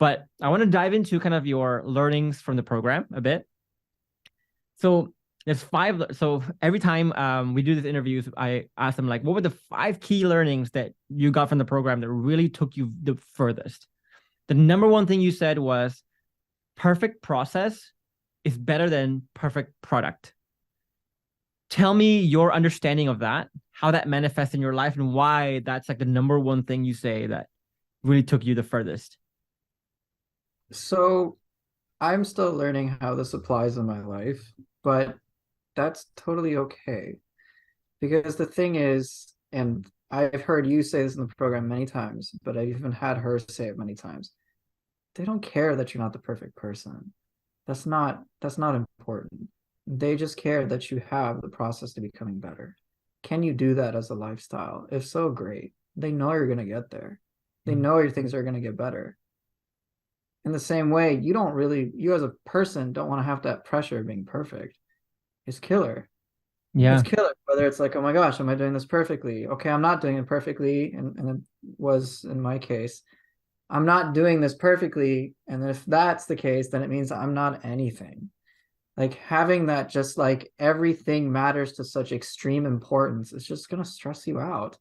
But I want to dive into kind of your learnings from the program a bit. So there's five. So every time we do these interviews, I ask them like, what were the 5 key learnings that you got from the program that really took you the furthest? The number one thing you said was perfect process is better than perfect product. Tell me your understanding of that, how that manifests in your life, and why that's like the number one thing you say that really took you the furthest. So I'm still learning how this applies in my life, but that's totally okay. Because the thing is, and I've heard you say this in the program many times, but I've even had her say it many times. They don't care that you're not the perfect person. That's not important. They just care that you have the process to becoming better. Can you do that as a lifestyle? If so, great. They know you're gonna get there. They Mm. know your things are gonna get better. In the same way, you as a person don't want to have that pressure of being perfect. It's killer. It's Yeah. killer. Whether it's like, oh my gosh, am I doing this perfectly? Okay, I'm not doing it perfectly. And it was in my case, I'm not doing this perfectly. And if that's the case, then it means I'm not anything. Like having that just like everything matters to such extreme importance, it's just gonna stress you out.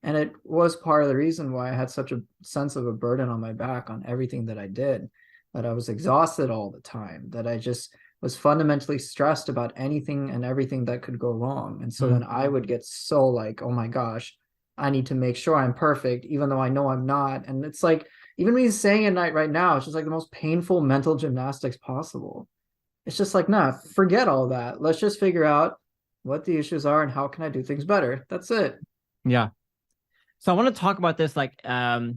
And it was part of the reason why I had such a sense of a burden on my back on everything that I did, that I was exhausted all the time, that I just was fundamentally stressed about anything and everything that could go wrong. And so then Mm. I would get so like, oh my gosh, I need to make sure I'm perfect, even though I know I'm not. And it's like, even me saying it right now, it's just like the most painful mental gymnastics possible. It's just like, nah, forget all that. Let's just figure out what the issues are and how can I do things better. That's it. Yeah. So I want to talk about this, like the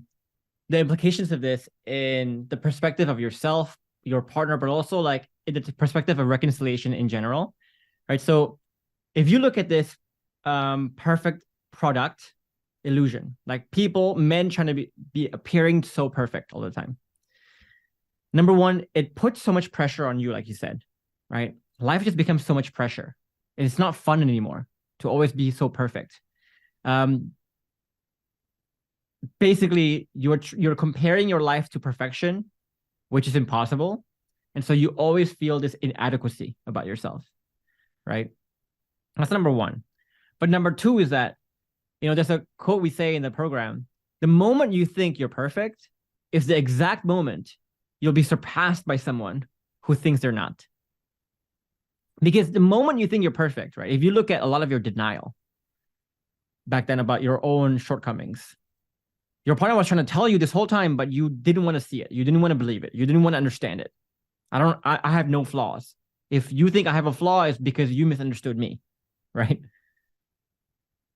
implications of this in the perspective of yourself, your partner, but also like in the perspective of reconciliation in general, right? So if you look at this perfect product illusion, like people, men trying to be appearing so perfect all the time. Number one, it puts so much pressure on you, like you said, right? Life just becomes so much pressure. It's not fun anymore to always be so perfect. Um, Basically, you're comparing your life to perfection, which is impossible, and so you always feel this inadequacy about yourself, right? That's number one. But number two is that, there's a quote we say in the program: the moment you think you're perfect is the exact moment you'll be surpassed by someone who thinks they're not. Because the moment you think you're perfect, right? If you look at a lot of your denial back then about your own shortcomings, your partner was trying to tell you this whole time, but you didn't want to see it. You didn't want to believe it. You didn't want to understand it. I have no flaws. If you think I have a flaw, it's because you misunderstood me, right?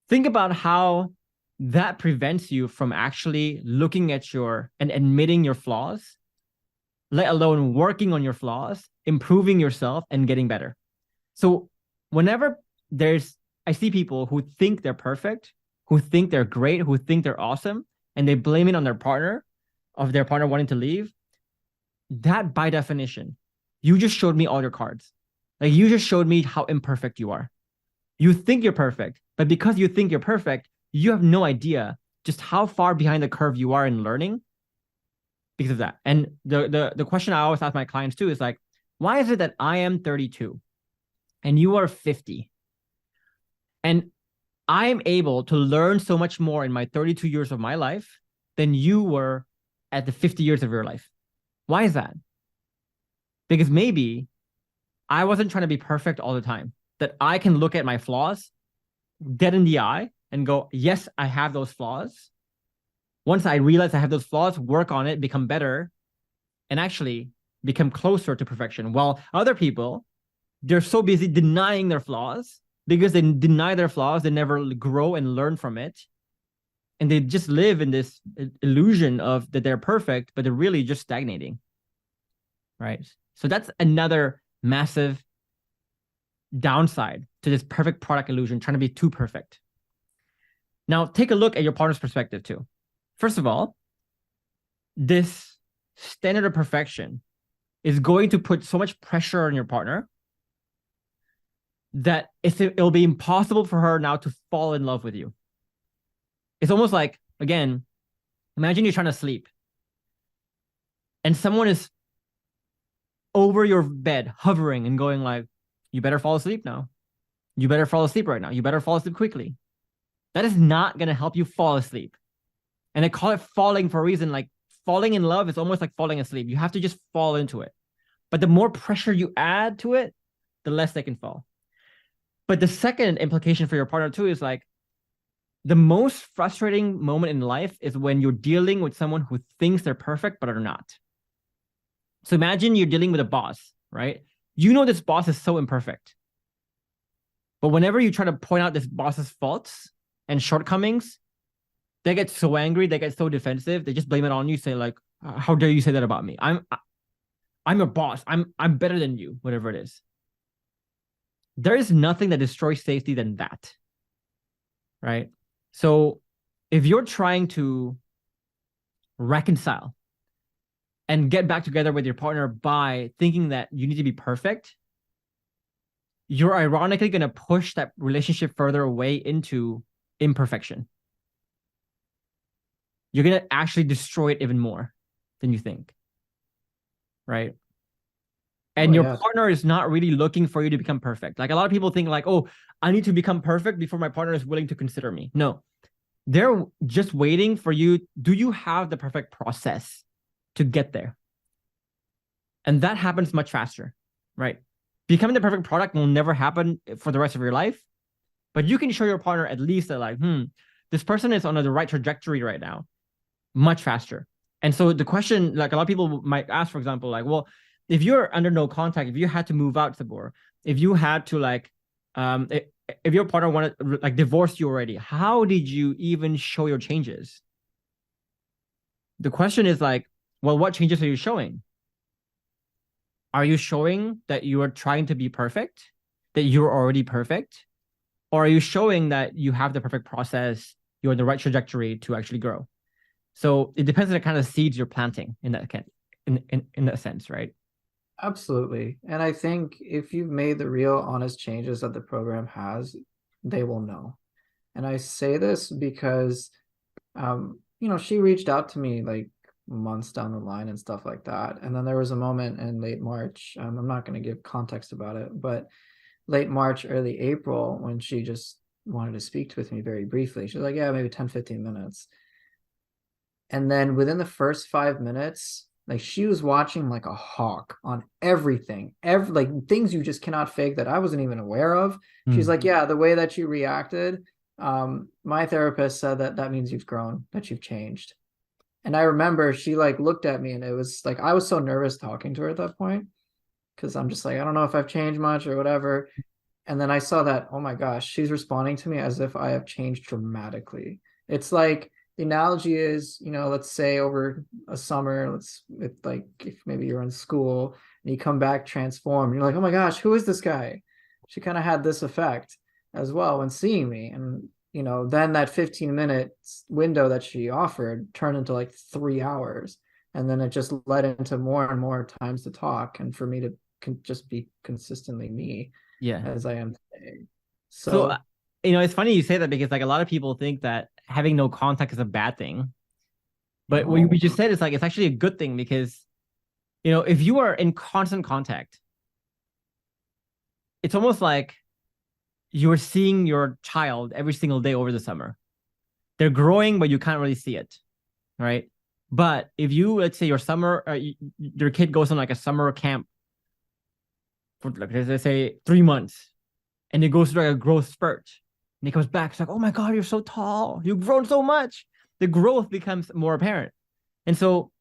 Think about how that prevents you from actually looking at and admitting your flaws, let alone working on your flaws, improving yourself, and getting better. So whenever I see people who think they're perfect, who think they're great, who think they're awesome, and they blame it on their partner wanting to leave, that by definition, you just showed me all your cards. Like you just showed me how imperfect you are. You think you're perfect, but because you think you're perfect, you have no idea just how far behind the curve you are in learning because of that. And the question I always ask my clients too is like, why is it that I am 32 and you are 50? And I am able to learn so much more in my 32 years of my life than you were at the 50 years of your life. Why is that? Because maybe I wasn't trying to be perfect all the time, that I can look at my flaws dead in the eye and go, yes, I have those flaws. Once I realize I have those flaws, work on it, become better, and actually become closer to perfection. While other people, they're so busy denying their flaws. Because they deny their flaws, they never grow and learn from it. And they just live in this illusion of that they're perfect, but they're really just stagnating. Right. So that's another massive downside to this perfect product illusion, trying to be too perfect. Now, take a look at your partner's perspective too. First of all, this standard of perfection is going to put so much pressure on your partner that it'll be impossible for her now to fall in love with you. It's almost like, again, imagine you're trying to sleep and someone is over your bed, hovering and going like, you better fall asleep now. You better fall asleep right now. You better fall asleep quickly. That is not going to help you fall asleep. And they call it falling for a reason. Like falling in love is almost like falling asleep. You have to just fall into it. But the more pressure you add to it, the less they can fall. But the second implication for your partner too is like the most frustrating moment in life is when you're dealing with someone who thinks they're perfect but are not. So imagine you're dealing with a boss, right? You know this boss is so imperfect. But whenever you try to point out this boss's faults and shortcomings, they get so angry, they get so defensive, they just blame it on you, say like, how dare you say that about me? I'm your boss. I'm better than you, whatever it is. There is nothing that destroys safety than that. Right? So if you're trying to reconcile and get back together with your partner by thinking that you need to be perfect, you're ironically going to push that relationship further away into imperfection. You're going to actually destroy it even more than you think. Right? And your partner is not really looking for you to become perfect. Like a lot of people think like, oh, I need to become perfect before my partner is willing to consider me. No, they're just waiting for you. Do you have the perfect process to get there? And that happens much faster, right? Becoming the perfect product will never happen for the rest of your life, but you can show your partner at least that like, this person is on the right trajectory right now, much faster. And so the question, like a lot of people might ask, for example, like, well, if you're under no contact, if you had to move out, Sabor, if you had to like, if your partner wanted like divorced you already, how did you even show your changes? The question is like, well, what changes are you showing? Are you showing that you are trying to be perfect, that you're already perfect? Or are you showing that you have the perfect process, you're on the right trajectory to actually grow? So it depends on the kind of seeds you're planting in that in that sense, right? Absolutely. And I think if you've made the real honest changes that the program has, they will know. And I say this because she reached out to me like months down the line and stuff like that. And then there was a moment in late March, I'm not going to give context about it, but late March, early April, when she just wanted to speak with me very briefly. She was like, yeah, maybe 10, 15 minutes. And then within the first 5 minutes, like she was watching like a hawk on everything, like things you just cannot fake that I wasn't even aware of. She's like, yeah, the way that you reacted, my therapist said that means you've grown, that you've changed. And I remember she like looked at me and it was like, I was so nervous talking to her at that point because I'm just like, I don't know if I've changed much or whatever. And then I saw that, oh my gosh, she's responding to me as if I have changed dramatically. It's like, the analogy is, let's say over a summer, like if maybe you're in school and you come back transformed, and you're like, oh my gosh, who is this guy? She kind of had this effect as well when seeing me. And, then that 15-minute window that she offered turned into like 3 hours. And then it just led into more and more times to talk and for me to just be consistently me as I am today. So it's funny you say that because like a lot of people think that having no contact is a bad thing. But what we just said is like, it's actually a good thing because, if you are in constant contact, it's almost like you're seeing your child every single day over the summer. They're growing, but you can't really see it. Right. But if you, let's say your kid goes on like a summer camp for like, let's say 3 months and it goes through like a growth spurt. And he comes back, it's like, oh my God, you're so tall. You've grown so much. The growth becomes more apparent. And so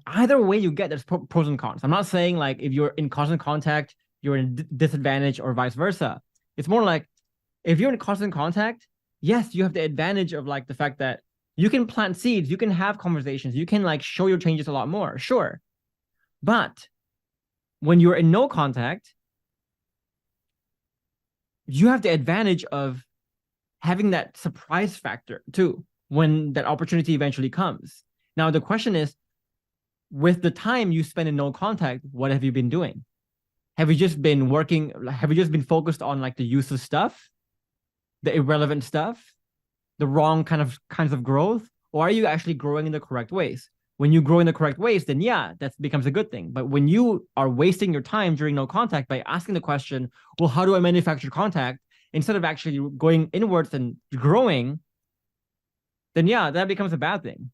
either way you get, there's pros and cons. I'm not saying like if you're in constant contact, you're in disadvantage or vice versa. It's more like if you're in constant contact, yes, you have the advantage of like the fact that you can plant seeds, you can have conversations, you can like show your changes a lot more. Sure. But when you're in no contact, you have the advantage of having that surprise factor too when that opportunity eventually comes. Now, the question is, with the time you spend in no contact, what have you been doing? Have you just been working? Have you just been focused on like the useless stuff, the irrelevant stuff, the wrong kinds of growth? Or are you actually growing in the correct ways? when you grow in the correct ways, then yeah, that becomes a good thing. But when you are wasting your time during no contact by asking the question, well, how do I manufacture contact, instead of actually going inwards and growing, then yeah, that becomes a bad thing.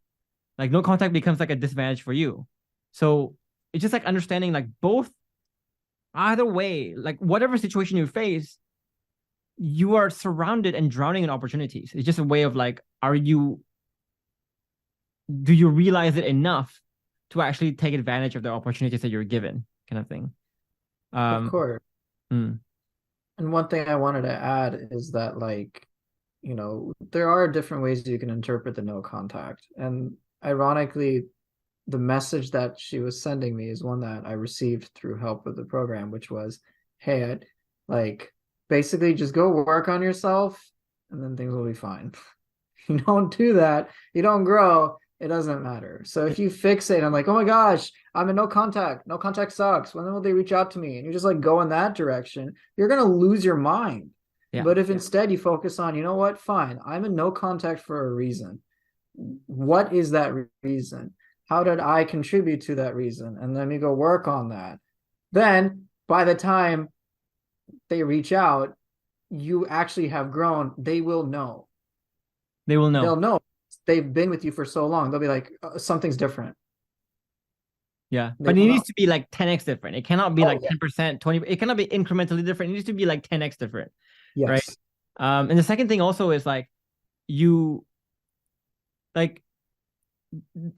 Like no contact becomes like a disadvantage for you. So it's just like understanding like both, either way, like whatever situation you face, you are surrounded and drowning in opportunities. It's just a way of like, do you realize it enough to actually take advantage of the opportunities that you're given, kind of thing. Of course. Mm. And one thing I wanted to add is that, like, there are different ways you can interpret the no contact. And ironically, the message that she was sending me is one that I received through help with the program, which was, hey, like, basically just go work on yourself and then things will be fine. You don't do that, you don't grow, it doesn't matter. So if you fixate on like, oh my gosh, I'm in no contact sucks, when will they reach out to me? And you just like go in that direction, you're going to lose your mind. Yeah. But if instead you focus on, you know what, fine, I'm in no contact for a reason. What is that reason? How did I contribute to that reason? And let me go work on that. Then by the time they reach out, you actually have grown. They will know. They'll know. They've been with you for so long. They'll be like, something's different. Yeah. But it needs to be like 10x different. It cannot be like 10%, 20. It cannot be incrementally different. It needs to be like 10x different. Yes. Right. And the second thing also is like,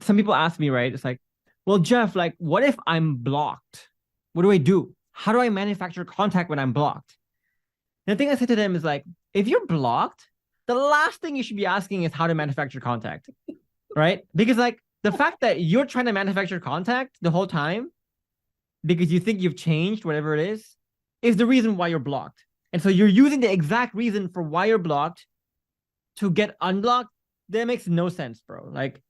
some people ask me, right? It's like, well, Jeff, like, what if I'm blocked? What do I do? How do I manufacture contact when I'm blocked? And the thing I said to them is like, if you're blocked, the last thing you should be asking is how to manufacture contact, right? Because like the fact that you're trying to manufacture contact the whole time because you think you've changed, whatever it is the reason why you're blocked. And so you're using the exact reason for why you're blocked to get unblocked. That makes no sense, bro. Like,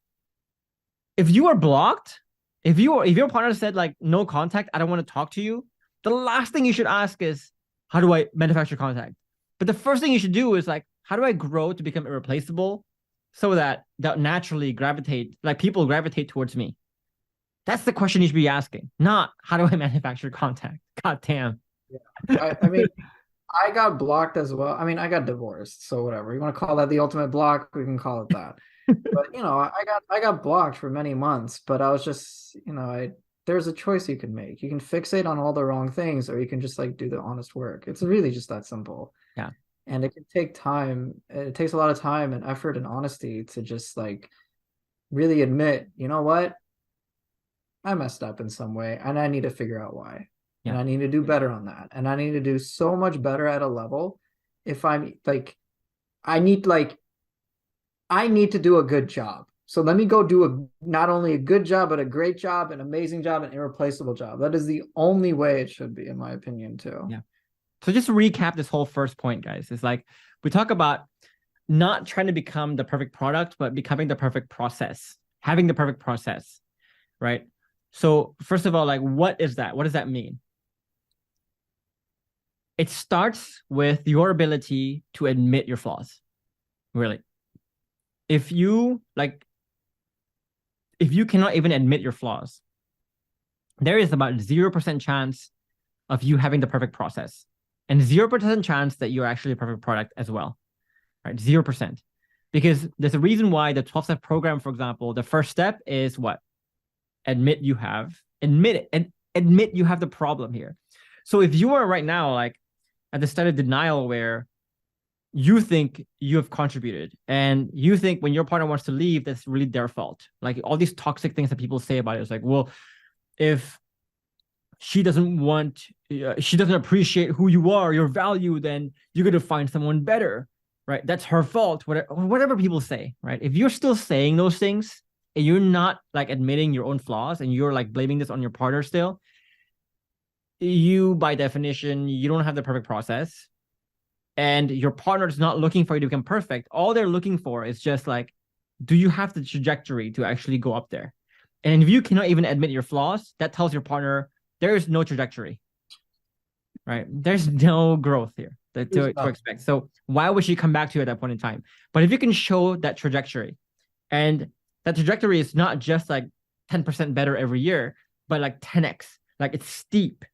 if you are blocked, if your partner said like no contact, I don't want to talk to you, the last thing you should ask is, how do I manufacture contact? But the first thing you should do is like, how do I grow to become irreplaceable so that naturally people gravitate towards me? That's the question you should be asking, not how do I manufacture contact? God damn. Yeah. I mean, I got blocked as well. I mean, I got divorced, so whatever. You want to call that the ultimate block, we can call it that. But I got blocked for many months, but I was just, there's a choice you can make. You can fixate on all the wrong things, or you can just like do the honest work. It's really just that simple. Yeah. And it can take time. It takes a lot of time and effort and honesty to just like really admit, you know what? I messed up in some way and I need to figure out why. Yeah. And I need to do better on that. And I need to do so much better at a level. If I'm like, I need to do a good job. So let me go do not only a good job, but a great job, an amazing job, an irreplaceable job. That is the only way it should be, in my opinion, too. Yeah. So just to recap this whole first point, guys, it's like we talk about not trying to become the perfect product, but becoming the perfect process, having the perfect process, right? So first of all, like, what is that? What does that mean? It starts with your ability to admit your flaws, really. If you cannot even admit your flaws, there is about 0% chance of you having the perfect process and 0% chance that you're actually a perfect product as well, right? 0%. Because there's a reason why the 12-step program, for example, the first step is what? Admit you have the problem here. So if you are right now, like at the state of denial where you think you have contributed and you think when your partner wants to leave, that's really their fault. Like all these toxic things that people say about it. It's like, well, if she doesn't appreciate who you are, your value, then you're going to find someone better, right? That's her fault, whatever people say, right? If you're still saying those things and you're not like admitting your own flaws and you're like blaming this on your partner still, you, by definition, you don't have the perfect process. And your partner is not looking for you to become perfect. All they're looking for is just like, do you have the trajectory to actually go up there? And if you cannot even admit your flaws, that tells your partner there is no trajectory, right? There's no growth here to expect. So why would she come back to you at that point in time? But if you can show that trajectory, and that trajectory is not just like 10% better every year, but like 10x, like it's steep,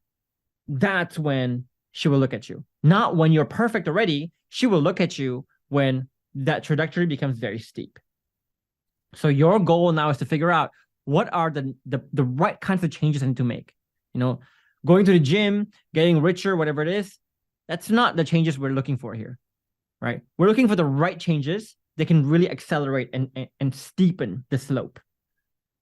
that's when she will look at you. Not when you're perfect already. She will look at you when that trajectory becomes very steep. So your goal now is to figure out what are the right kinds of changes I need to make. You know, going to the gym, getting richer, whatever it is, that's not the changes we're looking for here, right? We're looking for the right changes that can really accelerate and steepen the slope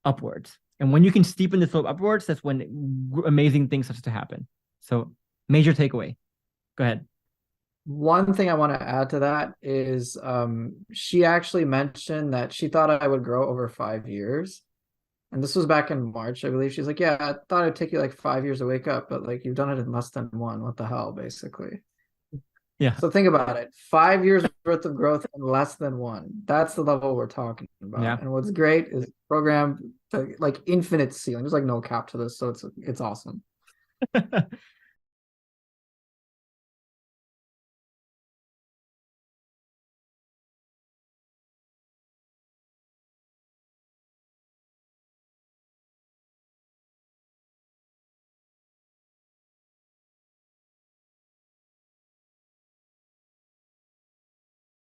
upwards. And when you can steepen the slope upwards, that's when amazing things start to happen. So major takeaway. Go ahead. One thing I want to add to that is she actually mentioned that she thought I would grow over 5 years. And this was back in March, I believe. She's like, yeah, I thought it'd take you like 5 years to wake up, but like you've done it in less than one. What the hell, basically? Yeah. So think about it. 5 years worth of growth in less than one. That's the level we're talking about. Yeah. And what's great is program to like infinite ceiling. There's like no cap to this, so it's awesome.